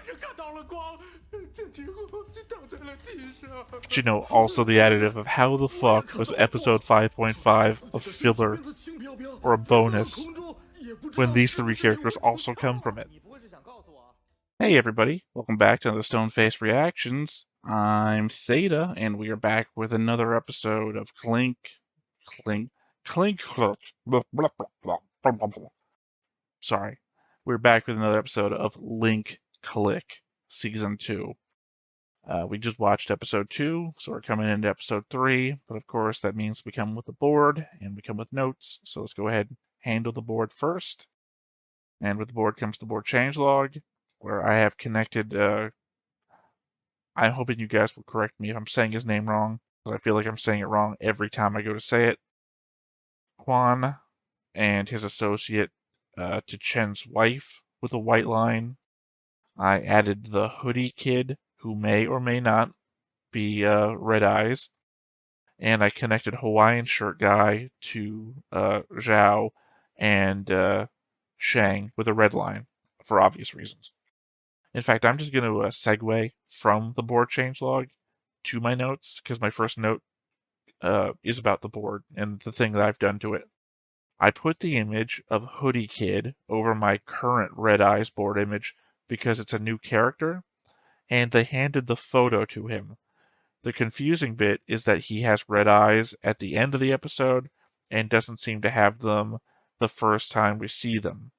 But also the additive of how the fuck was episode 5.5 a filler or a bonus when these three characters also come from it. Hey everybody, welcome back to the Stoneface Reactions. I'm Theta, and we are back with another episode of Clink. Sorry. We're back with another episode of Link Click Season 2. We just watched episode 2, so we're coming into episode 3, but of course that means we come with a board, and we come with notes, so let's go ahead and handle the board first. And with the board comes the board changelog, where I have connected, I'm hoping you guys will correct me if I'm saying his name wrong, because I feel like I'm saying it wrong every time I go to say it. Quan and his associate to Chen's wife with a white line. I added the hoodie kid, who may or may not be Red Eyes. And I connected Hawaiian shirt guy to Zhao and Shang with a red line, for obvious reasons. In fact, I'm just going to segue from the board changelog to my notes, because my first note is about the board and the thing that I've done to it. I put the image of Hoodie Kid over my current Red Eyes board image because it's a new character, and they handed the photo to him. The confusing bit is that he has red eyes at the end of the episode and doesn't seem to have them the first time we see them.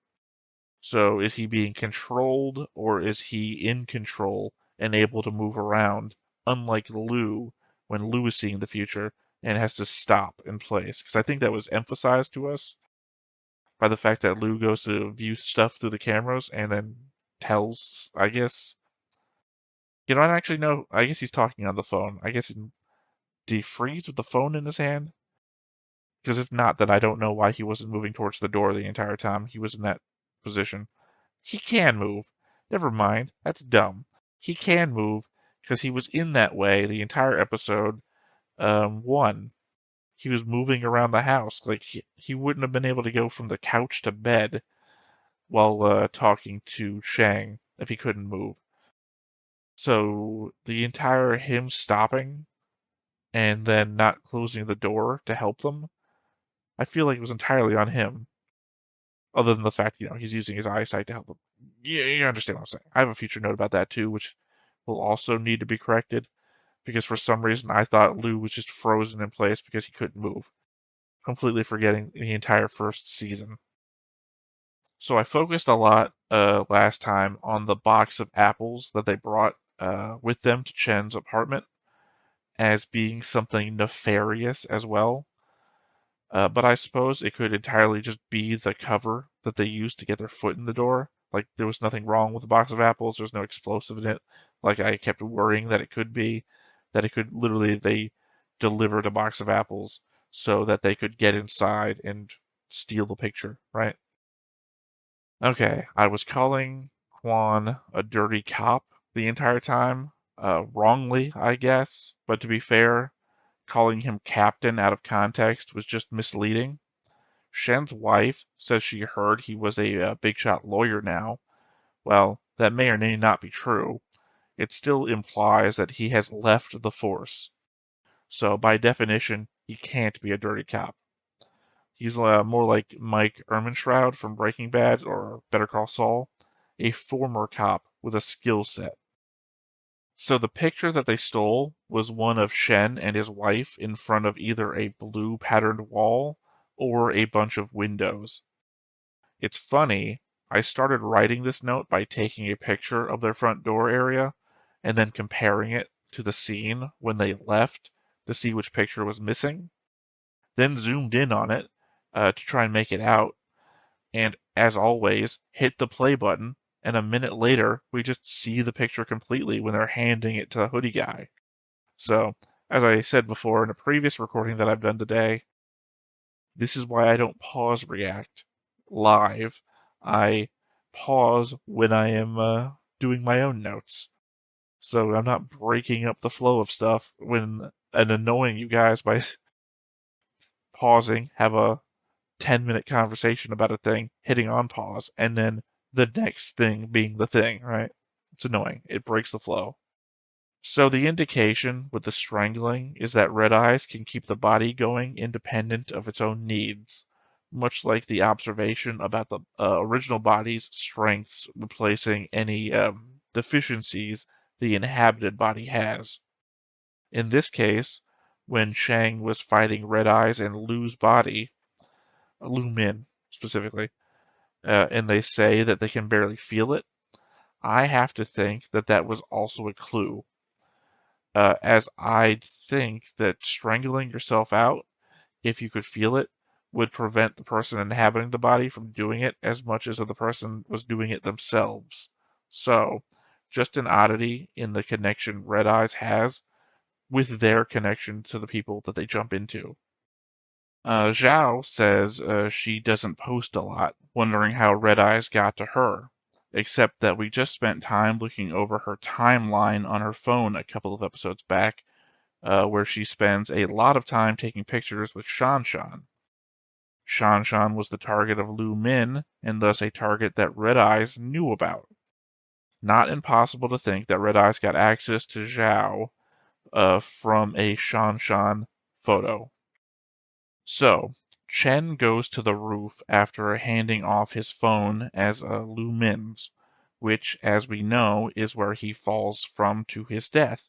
So is he being controlled, or is he in control and able to move around, unlike Lou, when Lou is seeing the future and has to stop in place? Because I think that was emphasized to us by the fact that Lou goes to view stuff through the cameras and then tells, I guess. I don't actually know. I guess he's talking on the phone. I guess did he freeze with the phone in his hand? Because if not, then I don't know why he wasn't moving towards the door the entire time he was in that position. He can move. Never mind. That's dumb. He can move because he was in that way the entire episode 1. He was moving around the house. Like, he wouldn't have been able to go from the couch to bed while talking to Shang if he couldn't move. So the entire him stopping and then not closing the door to help them, I feel like it was entirely on him. Other than the fact, he's using his eyesight to help them. Yeah, you understand what I'm saying. I have a future note about that too, which will also need to be corrected, because for some reason I thought Lou was just frozen in place because he couldn't move, completely forgetting the entire first season. So I focused a lot last time on the box of apples that they brought with them to Chen's apartment as being something nefarious as well. But I suppose it could entirely just be the cover that they used to get their foot in the door. Like, there was nothing wrong with the box of apples. There was no explosive in it. Like, I kept worrying that it could be. That it could literally, they delivered a box of apples so that they could get inside and steal the picture, right? Okay, I was calling Quan a dirty cop the entire time. Wrongly, I guess. But to be fair, calling him captain out of context was just misleading. Shen's wife says she heard he was a big shot lawyer now. Well, that may or may not be true. It still implies that he has left the force. So by definition, he can't be a dirty cop. He's more like Mike Ehrmantraut from Breaking Bad or Better Call Saul, a former cop with a skill set. So the picture that they stole was one of Shen and his wife in front of either a blue patterned wall or a bunch of windows. It's funny, I started writing this note by taking a picture of their front door area and then comparing it to the scene when they left to see which picture was missing. Then zoomed in on it to try and make it out, and as always, hit the play button, and a minute later, we just see the picture completely when they're handing it to the hoodie guy. So, as I said before in a previous recording that I've done today, this is why I don't pause React live. I pause when I am doing my own notes. So I'm not breaking up the flow of stuff and annoying you guys by pausing, have a 10-minute conversation about a thing, hitting on pause, and then the next thing being the thing, right? It's annoying. It breaks the flow. So the indication with the strangling is that Red Eyes can keep the body going independent of its own needs, much like the observation about the original body's strengths replacing any deficiencies the inhabited body has. In this case, when Chang was fighting Red Eyes and Lu's body, Lu Min specifically, and they say that they can barely feel it, I have to think that that was also a clue. As I think that strangling yourself out, if you could feel it, would prevent the person inhabiting the body from doing it as much as if the person was doing it themselves. So, just an oddity in the connection Red Eyes has with their connection to the people that they jump into. Zhao says she doesn't post a lot, wondering how Red Eyes got to her, except that we just spent time looking over her timeline on her phone a couple of episodes back, where she spends a lot of time taking pictures with Shan Shan. Shan Shan was the target of Lu Min, and thus a target that Red Eyes knew about. Not impossible to think that Red Eyes got access to Zhao from a Shan Shan photo. So, Chen goes to the roof after handing off his phone as Lu Min's, which, as we know, is where he falls from to his death.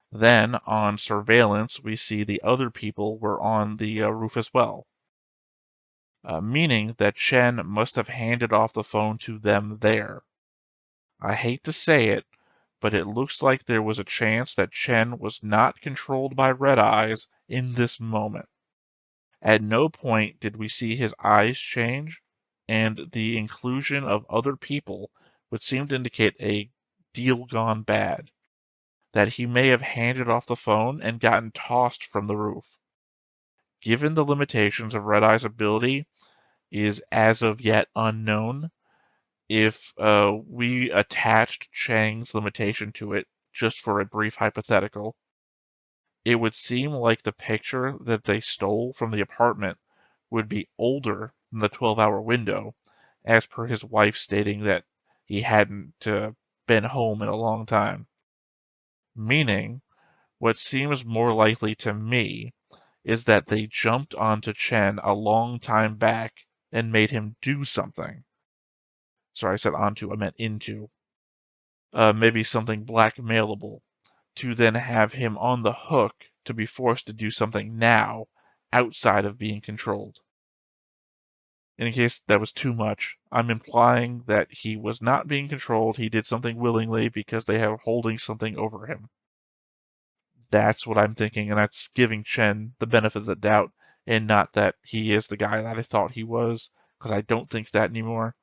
Then, on surveillance, we see the other people were on the roof as well, meaning that Chen must have handed off the phone to them there. I hate to say it, but it looks like there was a chance that Chen was not controlled by Red Eyes in this moment. At no point did we see his eyes change, and the inclusion of other people would seem to indicate a deal gone bad, that he may have handed off the phone and gotten tossed from the roof. Given the limitations of Red Eye's ability is as of yet unknown, if we attached Chang's limitation to it just for a brief hypothetical, it would seem like the picture that they stole from the apartment would be older than the 12-hour window, as per his wife stating that he hadn't been home in a long time. Meaning, what seems more likely to me is that they jumped onto Chen a long time back and made him do something. Sorry, I said onto, I meant into. Maybe something blackmailable, to then have him on the hook to be forced to do something now, outside of being controlled. In case that was too much, I'm implying that he was not being controlled, he did something willingly because they are holding something over him. That's what I'm thinking, and that's giving Chen the benefit of the doubt, and not that he is the guy that I thought he was, because I don't think that anymore.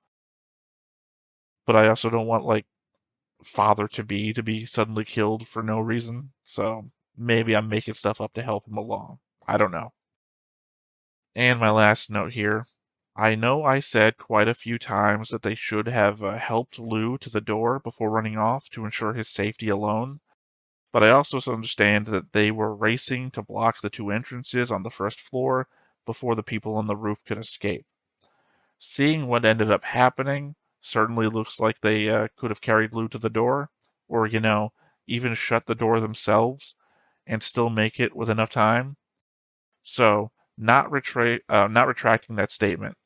But I also don't want, father to be suddenly killed for no reason, so maybe I'm making stuff up to help him along. I don't know. And my last note here. I know I said quite a few times that they should have helped Lu to the door before running off to ensure his safety alone, but I also understand that they were racing to block the two entrances on the first floor before the people on the roof could escape. Seeing what ended up happening certainly looks like they could have carried Lu to the door, or, even shut the door themselves, and still make it with enough time. So, not retracting that statement.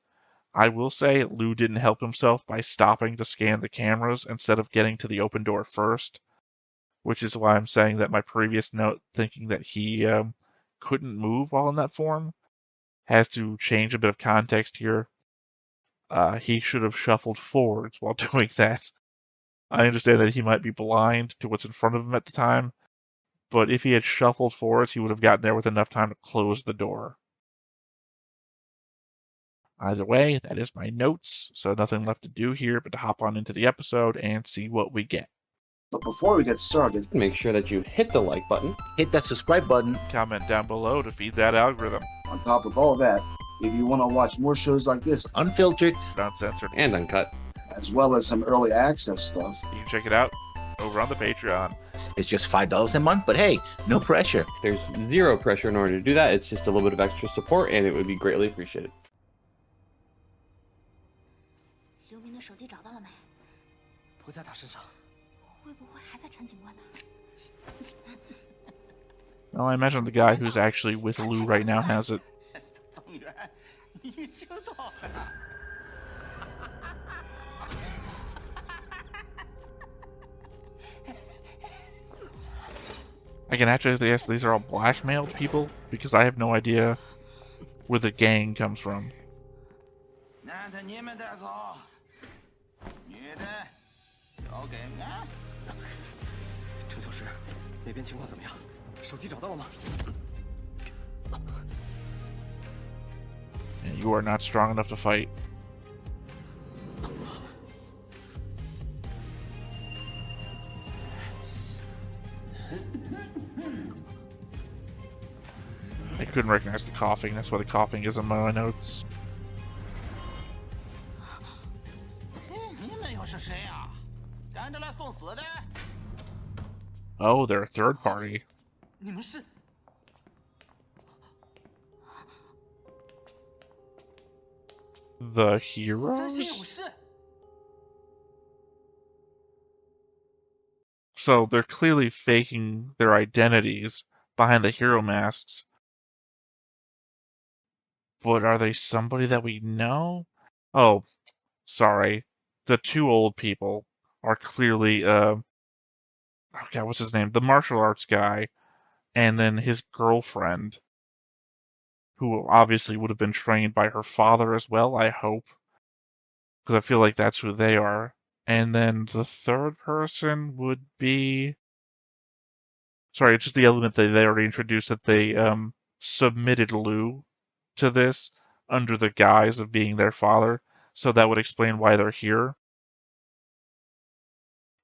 I will say Lu didn't help himself by stopping to scan the cameras instead of getting to the open door first, which is why I'm saying that my previous note thinking that he couldn't move while in that form has to change a bit of context here. He should have shuffled forwards while doing that. I understand that he might be blind to what's in front of him at the time, but if he had shuffled forwards, he would have gotten there with enough time to close the door. Either way, that is my notes, so nothing left to do here but to hop on into the episode and see what we get. But before we get started, make sure that you hit the like button, hit that subscribe button, comment down below to feed that algorithm. On top of all that, if you want to watch more shows like this, unfiltered, uncensored, and uncut, as well as some early access stuff, you can check it out over on the Patreon. It's just $5 a month, but hey, no pressure. There's zero pressure in order to do that. It's just a little bit of extra support, and it would be greatly appreciated. 刘明的手机找到了没？不在他身上。Well, I imagine the guy who's actually with Lou right now has it. Again, after this, these are all blackmailed people because I have no idea where the gang comes from. 男的你们带走，女的交给俺。程小师，那边情况怎么样？手机找到了吗？ And you are not strong enough to fight. I couldn't recognize the coughing. That's why the coughing is in my notes. 你们又是谁呀？赶着来送死的？ Oh, they're a third party. 你们是？ The heroes? So they're clearly faking their identities behind the hero masks. But are they somebody that we know? Oh, sorry. The two old people are clearly, oh god, what's his name? The martial arts guy, and then his girlfriend, who obviously would have been trained by her father as well, I hope. Because I feel like that's who they are. And then the third person would be... Sorry, it's just the element that they already introduced, that they submitted Lou to this under the guise of being their father. So that would explain why they're here.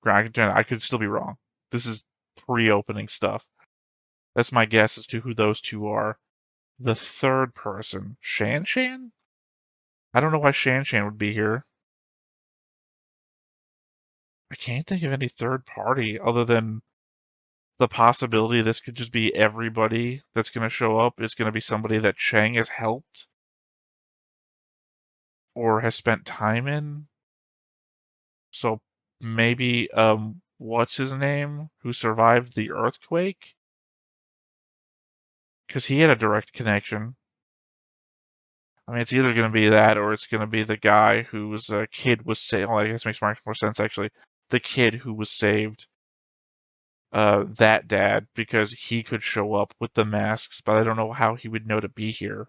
I could still be wrong. This is pre-opening stuff. That's my guess as to who those two are. The third person, Shan Shan? I don't know why Shan Shan would be here. I can't think of any third party other than the possibility this could just be everybody that's going to show up. It's going to be somebody that Chang has helped or has spent time in. So maybe, what's his name? Who survived the earthquake? Because he had a direct connection. I mean, it's either going to be that or it's going to be the guy whose kid was saved. Well, I guess it makes more sense, actually. The kid who was saved. That dad, because he could show up with the masks, but I don't know how he would know to be here.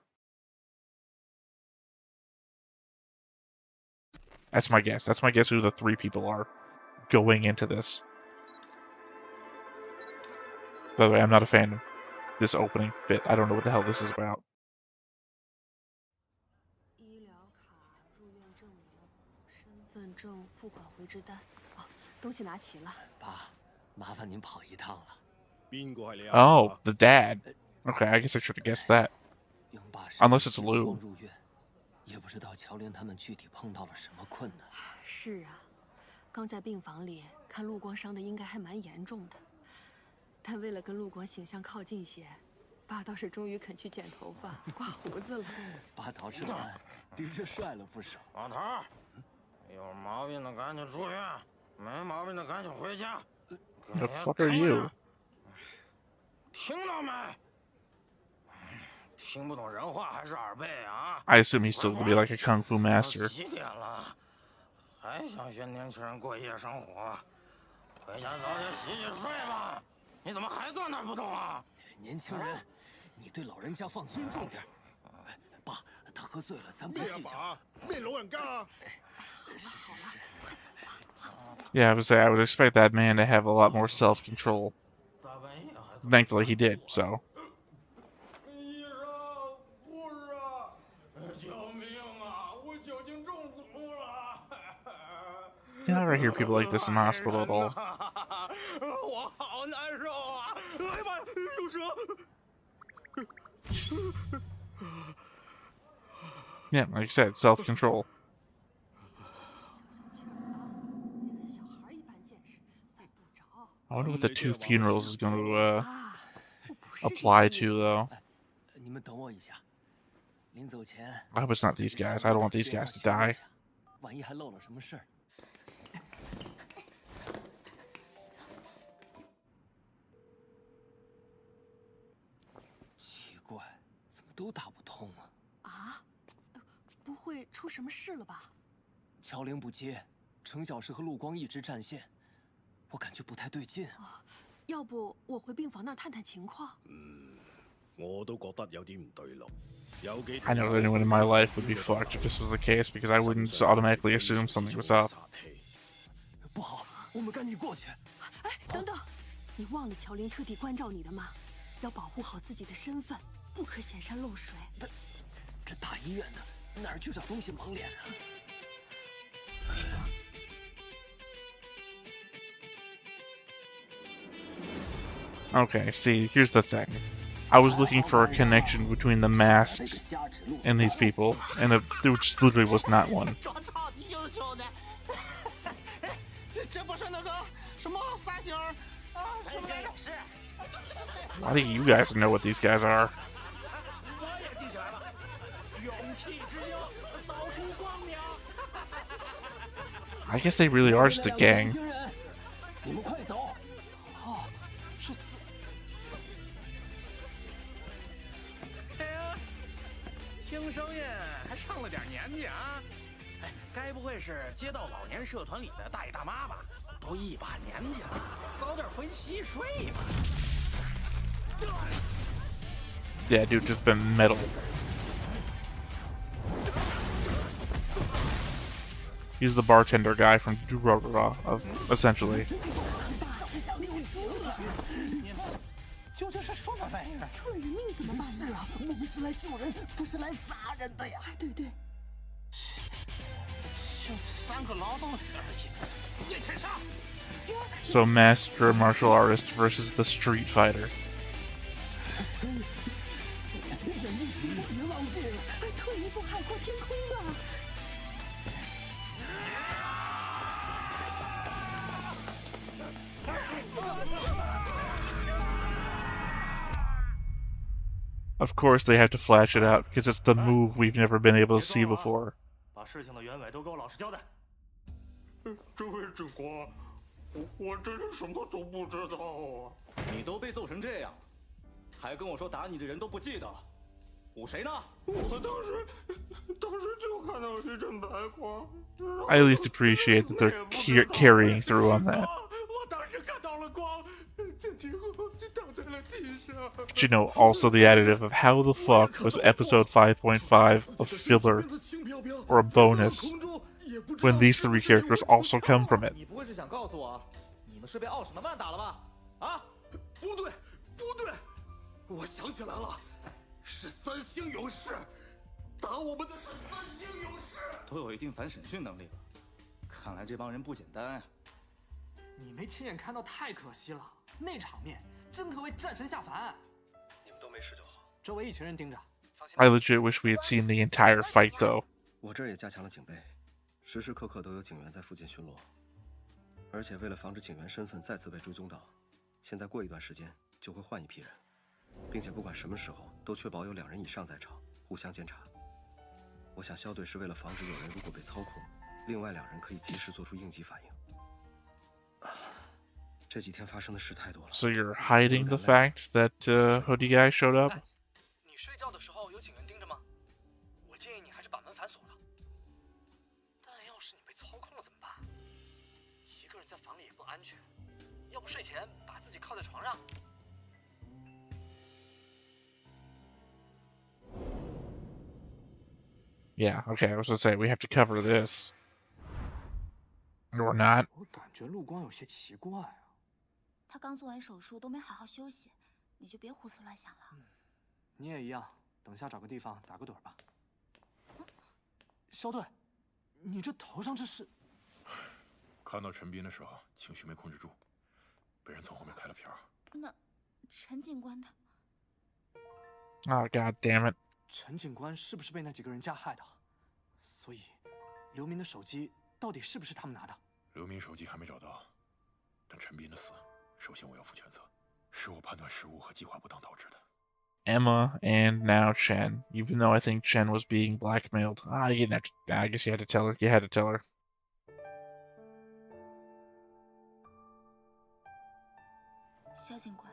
That's my guess. That's my guess who the three people are going into this. By the way, I'm not a fan of this opening bit. I don't know what the hell this is about. 医疗卡、入院证明、身份证、付款回执单。哦，东西拿齐了。爸，麻烦您跑一趟了。邊個係你啊？ Oh, the dad. Okay, I guess I should have guessed that. 永爸是 Unless it's Lou. 入院，也不知道乔玲他们具体碰到了什么困难。是啊，刚在病房里看陆光伤的应该还蛮严重的，但为了跟陆光形象靠近些，爸倒是终于肯去剪头发、刮胡子了。爸捯饬完，的确帅了不少。老头儿，有毛病的赶紧住院，没毛病的赶紧回家。 The fuck are you? 听到没？听不懂人话还是耳背啊？ I assume he's still gonna be like a kung fu master. 几点了？还想学年轻人过夜生活？回家早点洗洗睡吧。你怎么还坐那儿不动啊？年轻人，你对老人家放尊重点。爸，他喝醉了，咱不计较。咩老人家啊？ Yeah, I would say I would expect that man to have a lot more self-control. Thankfully, he did. So. You never hear people like this in the hospital at all. Yeah, like I said, self-control. I wonder what the two funerals is going to apply to, though. I hope it's not these guys. I don't want these guys to die. 都打不通啊！啊？不会出什么事了吧？乔玲不接，程小时和陆光一直占线，我感觉不太对劲啊。要不我回病房那儿探探情况？我都覺得有啲唔對路。 I know that anyone in my life would be fucked if this was the case because I wouldn't automatically assume something was up. 不好，我们赶紧过去。哎，等等，你忘了乔玲特地关照你的吗？要保护好自己的身份，不可显山露水。这大医院的哪儿去找东西蒙脸啊？ Okay, see, here's the thing. I was looking for a connection between the masks and these people, and there just literally was not one. 装超级优秀的，这不是那个什么三星啊？三星勇士。Why do you guys know what these guys are? 我也记起来了，勇气之星，扫除光明。 I guess they really are just a gang. 你们快走！哦，是听声音还上了点年纪啊！哎，该不会是街道老年社团里的大爷大妈吧？都一把年纪了，早点回洗睡吧。Yeah, dude, just been metal. He's the bartender guy from Durarara, essentially. 究竟是什么玩意儿？出了人命怎么办呢？是啊，我们是来救人，不是来杀人的呀！对对，就3个劳动者而已，一起上！ So, master martial artist versus the street fighter. 别忘记了，退一步海阔天空啊！ Of course, they have to flash it out because it's the move we've never been able to see before. 把事情的原委都给我老实交代。这位警官，我真是什么都不知道啊！你都被揍成这样，还跟我说打你的人都不记得了，唬谁呢？我当时就看到一阵白光。 I at least appreciate that they're carrying through on that. 我当时看到了光，进去后就倒在了地上。 But you know, also the additive of how the fuck was episode 5.5 a filler or a bonus when these 3 characters also come from it? 你不会是想告诉我，你们是被奥史曼打了吧？啊？不对，不对，我想起来了，是三星勇士，打我们的是三星勇士。都有一定反审讯能力了，看来这帮人不简单啊。你没亲眼看到太可惜了，那场面真可谓战神下凡。你们都没事就好。周围一群人盯着，放心。 I legit wish we had seen the entire fight though. 我这儿也加强了警备，时时刻刻都有警员在附近巡逻。而且为了防止警员身份再次被追踪到，现在过一段时间就会换一批人，并且不管什么时候都确保有2人以上在场，互相监察。我想肖队是为了防止有人如果被操控，另外2人可以及时做出应急反应。这几天发生的事太多了。 So you're hiding the fact that Hoodie guy showed up? 你睡觉的时候有警员盯着吗？我建议你还是把门反锁了。但要是你被操控了怎么办？一个人在房里也不安全，要不睡前把自己靠在床上。 Yeah, okay, I was gonna say, we have to cover this. Or not. 我感觉陆光有些奇怪啊。他刚做完手术，都没好好休息，你就别胡思乱想了。你也一样，等下找个地方打个盹吧。肖队，你这头上这是？看到陈斌的时候，情绪没控制住，被人从后面开了瓢。那陈警官的？ Oh, god damn it. 陈警官是不是被那几个人加害的？所以，刘明的手机到底是不是他们拿的？刘明手机还没找到，但陈斌的死，首先我要负全责，是我判断失误和计划不当导致的。 Emma and now Chen. Even though I think Chen was being blackmailed. You didn't have to, I guess you had to tell her. You had to tell her. 肖警官，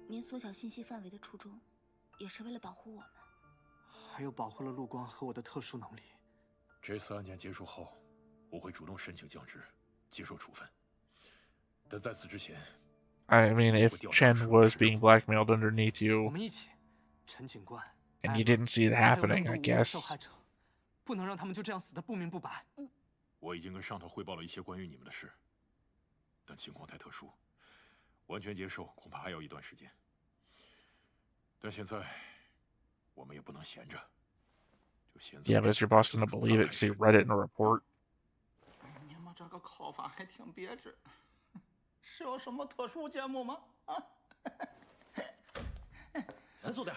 您缩小信息范围的初衷，也是为了保护我们。还有保护了陆光和我的特殊能力。这次案件结束后，我会主动申请降职，接受处分。但在此之前 I mean, if Chen was being blackmailed underneath 我 you 们一起，陈警官 and you didn't see it 还有那么 happening, 多 I 无辜的受 guess. 害者，不能让他们就这样死得不明不白。我已经跟上头汇报了一些关于你们的事，但情况太特殊，完全接受恐怕还要一段时间。但现在我们也不能闲着，就先。Yeah, but is your boss gonna believe it because he read it in a report? 你们这个考法还挺别致，是有什么特殊节目吗？啊？严肃点，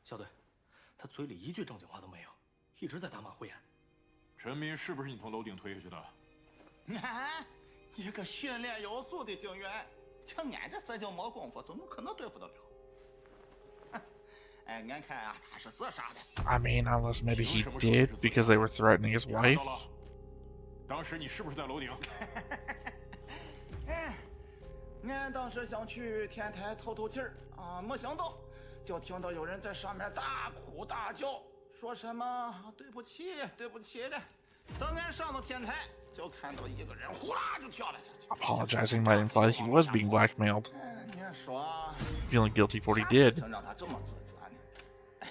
小队，他嘴里一句正经话都没有，一直在打马虎眼。陈斌是不是你从楼顶推下去的？啊，一个训练有素的警员，就俺这死就没功夫，怎么可能对付得了？哎，俺看啊，他是自杀的。 I mean, unless maybe he did because they were threatening his wife. 当时你是不是在楼顶？哎，俺当时想去天台透透气儿啊，没想到就听到有人在上面大哭大叫，说什么对不起对不起的。等俺上到天台，就看到一个人呼啦就跳了下去。 Apologizing might imply he was being blackmailed. 你说 Feeling guilty for what he did. 想让他这么自责呢？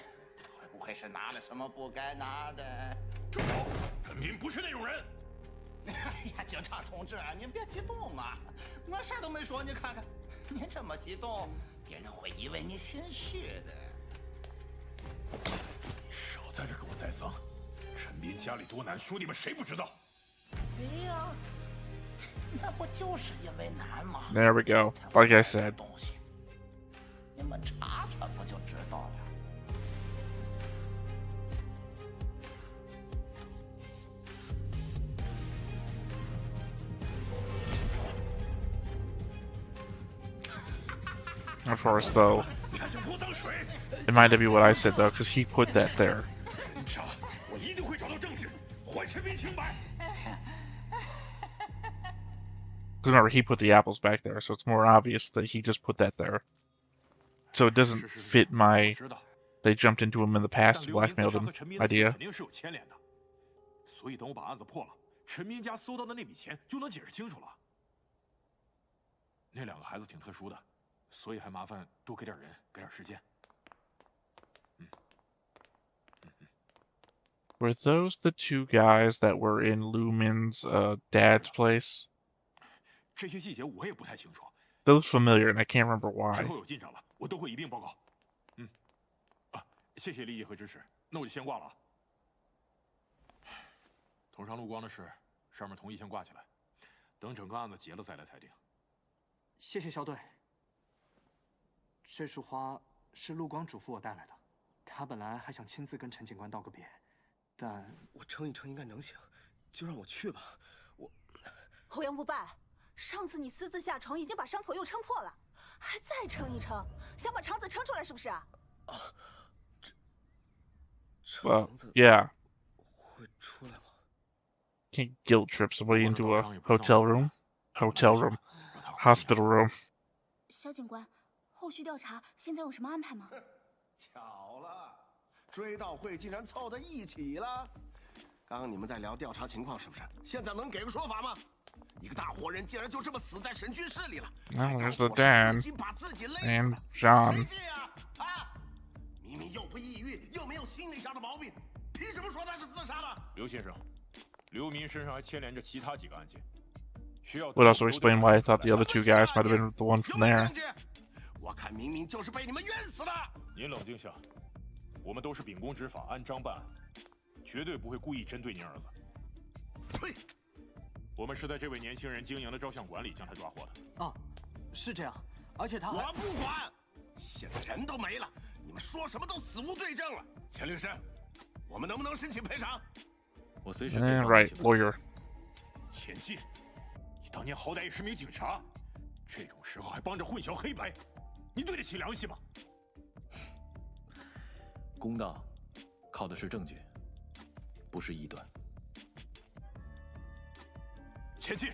会不会是拿了什么不该拿的？住手！陈斌不是那种人。哎呀，警察同志，您别激动嘛，我啥都没说，你看看，您这么激动，别人会以为你心虚的。少在这给我栽赃！陈斌家里多难，兄弟们谁不知道？对呀，那不就是因为难吗？ There we go. Like I said. 东西，你们查查不就知道了？ Of course, though, it might be what I said though, because he put that there. Because remember, he put the apples back there, so it's more obvious that he just put that there. So it doesn't fit my they jumped into him in the past and blackmailed him idea. 所以等我把案子破了，陈斌家搜到的那笔钱就能解释清楚了。那两个孩子挺特殊的，所以还麻烦多给点人，给点时间。Were those the two guys that were in Lumen's dad's place? 这些细节我也不太清楚。 They look familiar, and I can't remember why. 之后有进展了，我都会一并报告。谢谢理解和支持，那我就先挂了啊。头上陆光的事，上面同意先挂起来，等整个案子结了再来裁定。谢谢小队。这束花是陆光嘱咐我带来的，他本来还想亲自跟陈警官道个别，但我撑一撑应该能行，就让我去吧。我侯阳不败，上次你私自下床，已经把伤口又撑破了，还再撑一撑，想把肠子撑出来是不是？啊，Well, yeah. 会出来吗？ Can't guilt trip somebody into a hotel room, hospital room. 小警官，后续调查现在有什么安排吗？巧了，追悼会竟然凑在一起了。刚刚你们在聊调查情况是不是？现在能给个说法吗？一个大活人竟然就这么死在审讯室里了。Well, there's the Dan 把自己累死 and 了。 John. 谁信啊？啊！明明又不抑郁，又没有心理上的毛病，凭什么说他是自杀的？刘先生，刘民身上还牵连着其他几个案件，需要。 Would also explain why I thought the other two guys might have been the one from there. 我看明明就是被你们冤死的。您冷静下，我们都是秉公执法，按章办案，绝对不会故意针对您儿子。呸！我们是在这位年轻人经营的照相馆里将他抓获的。啊，是这样，而且他还……我不管，现在人都没了，你们说什么都死无对证了。钱律师，我们能不能申请赔偿？我随时。Right, lawyer. 钱进，你当年好歹也是名警察，这种时候还帮着混淆黑白，你对得起良心吗？公道靠的是证据，不是臆断。钱进，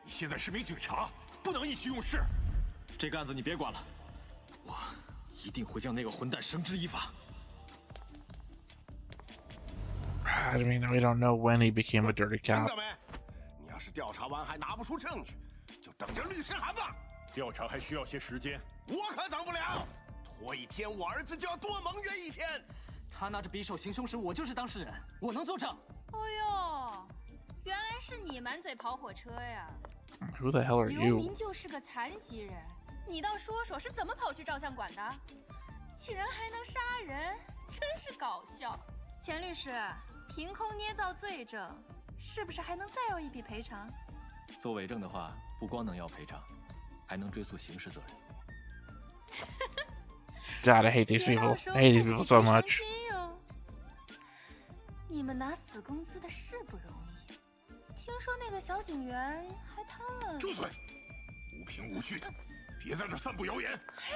你现在是名警察，不能意气用事。这个案子你别管了，我一定会将那个混蛋绳之以法。I mean, we don't know when he became a dirty 听 cop. 到没？你要是调查完还拿不出证据，就等着律师函吧。调查还需要些时间，我可等不了，拖一天，我儿子就要多蒙冤一天。他拿着匕首行凶时，我就是当事人，我能作证。哦呦，原来是你满嘴跑火车呀！ Who the hell are 刘 you? 明就是个残疾人，你倒说说是怎么跑去照相馆的？竟然还能杀人，真是搞笑！钱律师，凭空捏造罪证，是不是还能再要一笔赔偿？做伪证的话，不光能要赔偿，还能追诉刑事责任。God, I hate these people. I hate these people so much. 你们拿死工资的是不容易，听说那个小警员还贪了。住嘴！无凭无据的，别在这散布谣言。嘿，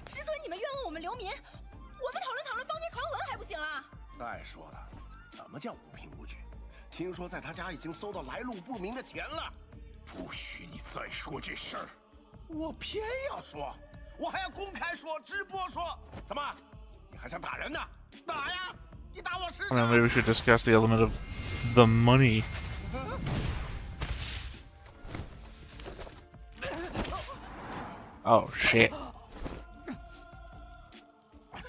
只准你们冤枉我们流民，我们讨论坊间传闻还不行啦？再说了，怎么叫无凭无据？听说在他家已经搜到来路不明的钱了。不许你再说这事儿！我偏要说，我还要公开说，直播说。怎么？你还想打人呢？打呀！你打我试试。 I mean, maybe we should discuss the element of the money. Oh shit. 打人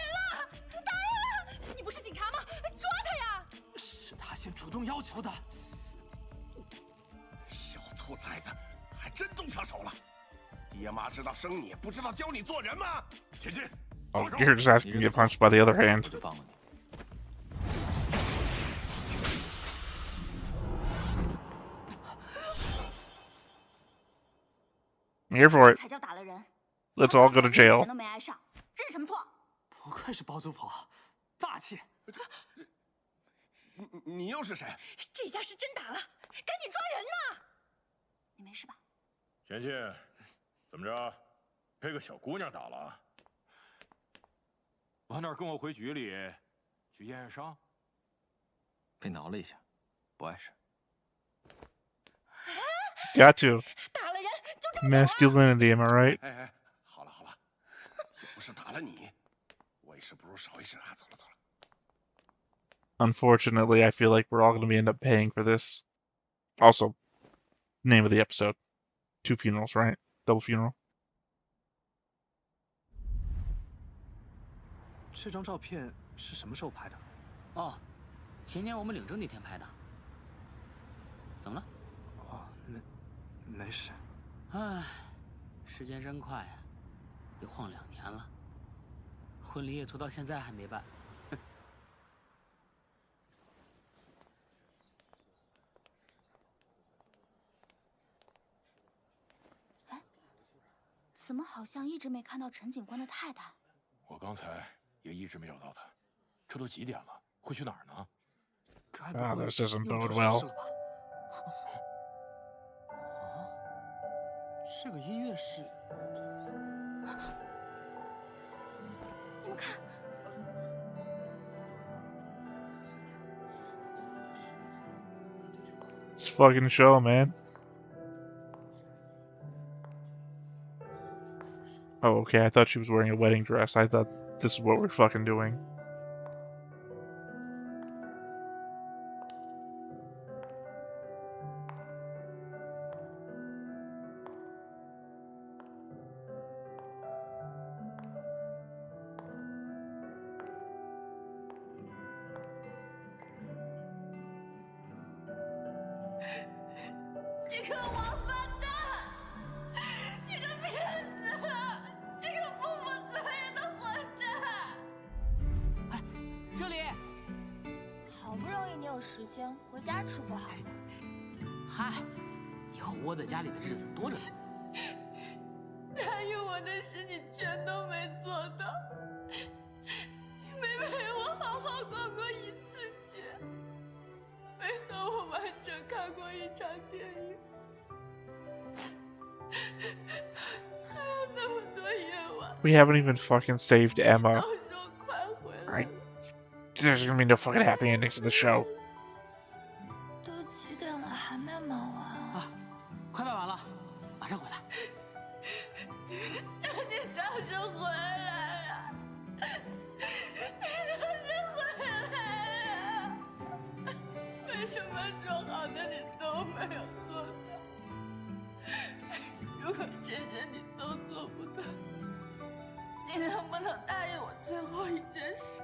了！打人了！你不是警察吗？抓他呀！是他先主动要求的。小兔崽子，还真动上手了。爹妈知道生你，不知道教你做人吗？前进。 Oh, you're just asking to get punched by the other hand. I'm here for it. 才叫打了人。 Let's all go to 钱 jail. 都没挨上，认什么错？不愧是包租婆，大气。你又是谁？这下是真打了，赶紧抓人呐！你没事吧？贤信，怎么着？被个小姑娘打了？往哪儿跟我回局里去验验伤？被挠了一下，不碍事。 Got to. 打了人就这么 Masculinity, am I right? 哎，好了好了，又不是打了你，为时不如少一事啊！走了走了。 Unfortunately, I feel like we're all going to end up paying for this. Also, name of the episode. 2 funerals, right? Double funeral. 这张照片是什么时候拍的？哦，前年我们领证那天拍的。怎么了？哦，没事。唉，时间真快啊，又晃2年了，婚礼也拖到现在还没办。哎，怎么好像一直没看到陈警官的太太？我刚才也一直没找到她，这都几点了？会去哪儿呢？ Ah, this doesn't bode well. 这个音乐是……你们看， It's fucking show, man. Oh, okay. I thought she was wearing a wedding dress. I thought this is what we're fucking doing. We haven't even fucking saved Emma. Right. There's gonna be no fucking happy endings to the show. 都几点了还没忙完啊？快办完了，马上回来。你倒是回来呀！你倒是回你能不能答应我最后一件事？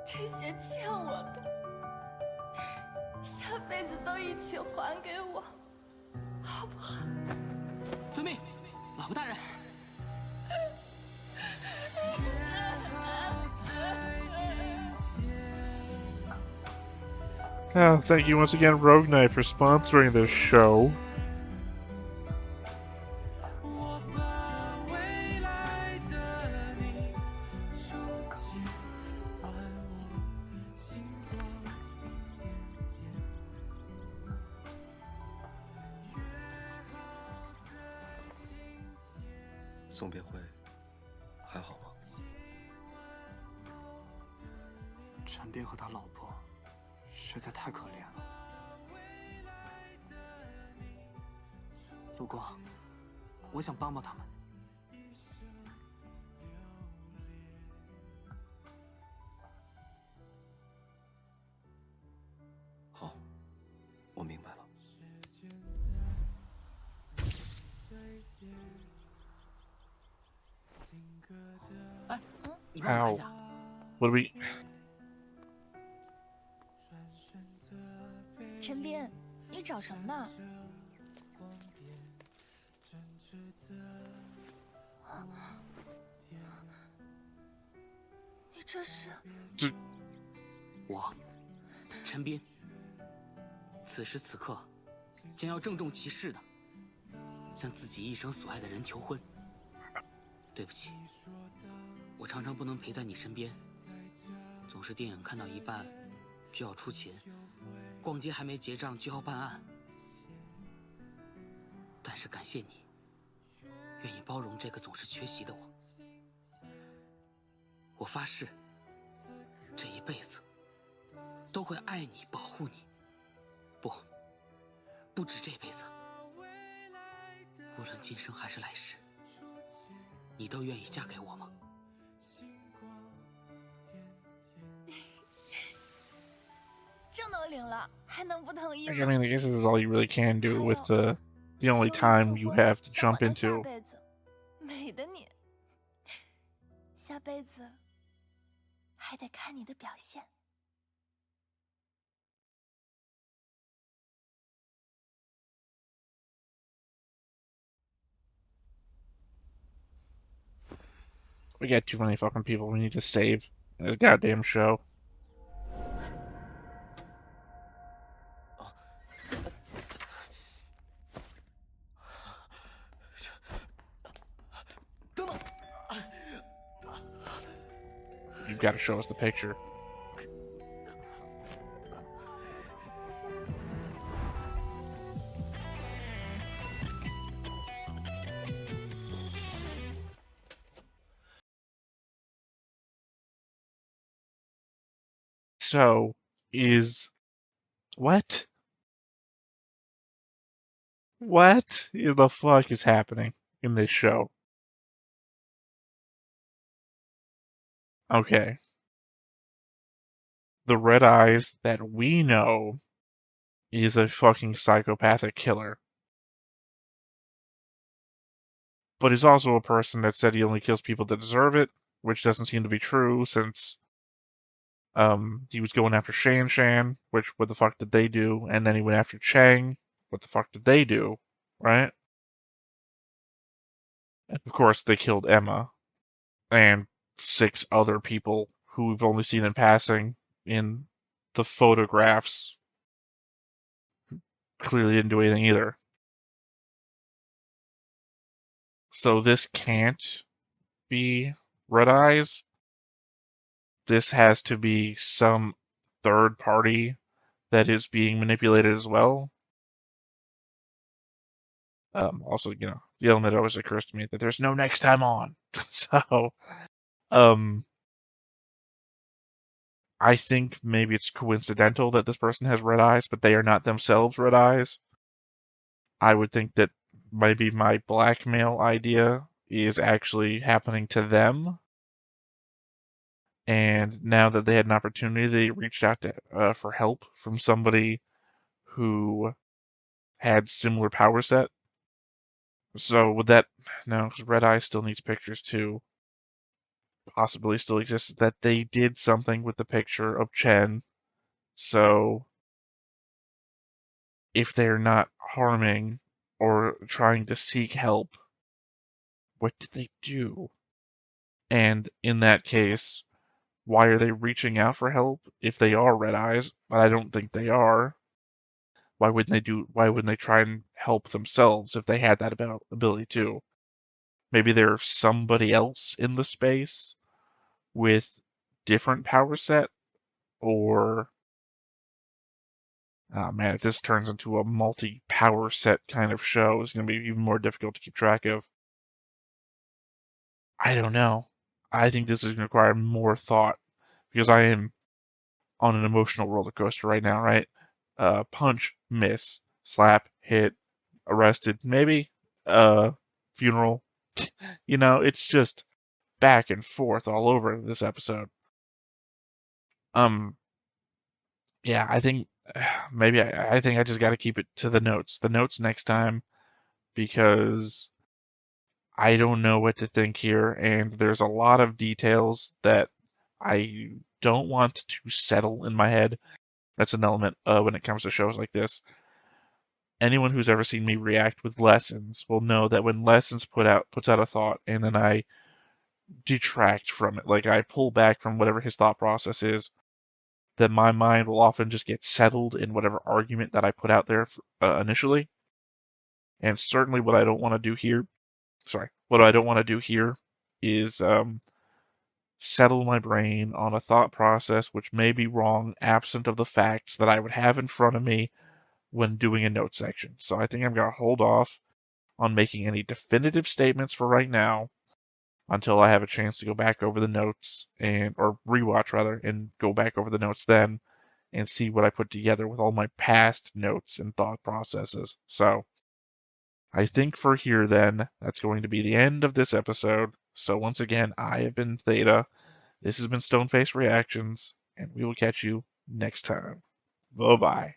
这些欠我的，下辈子都一起还给我，好不好？遵命，老婆大人。Oh, thank you once again, Rogue Knight, for sponsoring this show. “送别会还好吗？”陈斌和他老婆实在太可怜了。陆光，我想帮帮他们。好，我明白了。哎，你帮我看一 Ow. 下。 What do we... 陈斌，你找什么呢？你这是？我，陈斌，此时此刻，将要郑重其事的向自己一生所爱的人求婚。对不起，我常常不能陪在你身边，总是电影看到一半就要出勤，逛街还没结账就要办案。但是感谢你，愿意包容这个总是缺席的我。我发誓，这一辈子都会爱你、保护你。不止这辈子，无论今生还是来世，你都愿意嫁给我吗？这都领了，还能不同意吗？ I mean, I guess this is all you really can do with the only time you have to jump into. 下辈子，美的你，下辈子还得看你的表现。 We got too many fucking people we need to save in this goddamn show. You've got to show us the picture. So, what? What in the fuck is happening in this show? Okay. The Red Eyes that we know is a fucking psychopathic killer. But he's also a person that said he only kills people that deserve it, which doesn't seem to be true since he was going after Shan, which what the fuck did they do? And then he went after Chang, what the fuck did they do? Right? And of course they killed Emma and 6 other people who we've only seen in passing in the photographs. Clearly didn't do anything either. So this can't be Red Eyes. This has to be some third party that is being manipulated as well. Also, you know, the element always occurs to me that there's no next time on. So, I think maybe it's coincidental that this person has red eyes, but they are not themselves red eyes. I would think that maybe my blackmail idea is actually happening to them. And now that they had an opportunity, they reached out to for help from somebody who had similar power set. So would that... No, because Red Eye still needs pictures too. possibility still exists that they did something with the picture of Chen. So if they're not harming or trying to seek help, what did they do? And in that case, why are they reaching out for help if they are Red Eyes? But I don't think they are. Why wouldn't they try and help themselves if they had that ability too? Maybe there's somebody else in the space with different power set, or oh man, if this turns into a multi-power set kind of show, it's going to be even more difficult to keep track of. I don't know. I think this is going to require more thought, because I am on an emotional roller coaster right now, right? Punch, miss, slap, hit, arrested, maybe, funeral. You know, it's just back and forth all over this episode. Yeah, I think maybe I think I just got to keep it to the notes. The notes next time, because I don't know what to think here, and there's a lot of details that I don't want to settle in my head. That's an element when it comes to shows like this. Anyone who's ever seen me react with Lessons will know that when Lessons puts out a thought, and then I detract from it, like I pull back from whatever his thought process is, then my mind will often just get settled in whatever argument that I put out there initially. And certainly what I don't want to do here is settle my brain on a thought process which may be wrong, absent of the facts that I would have in front of me when doing a note section. So I think I'm going to hold off on making any definitive statements for right now until I have a chance to go back over the notes, or rewatch rather, and go back over the notes then and see what I put together with all my past notes and thought processes. So I think for here then, that's going to be the end of this episode. So once again, I have been Theta. This has been Stoneface Reactions, and we will catch you next time. Bye-bye.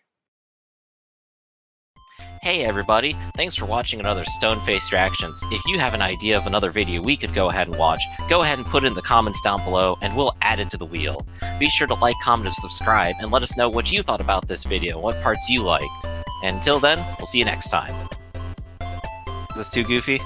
Hey everybody, thanks for watching another Stoneface Reactions. If you have an idea of another video we could go ahead and watch, go ahead and put it in the comments down below and we'll add it to the wheel. Be sure to like, comment, and subscribe, and let us know what you thought about this video, what parts you liked. And until then, we'll see you next time. Is this too goofy?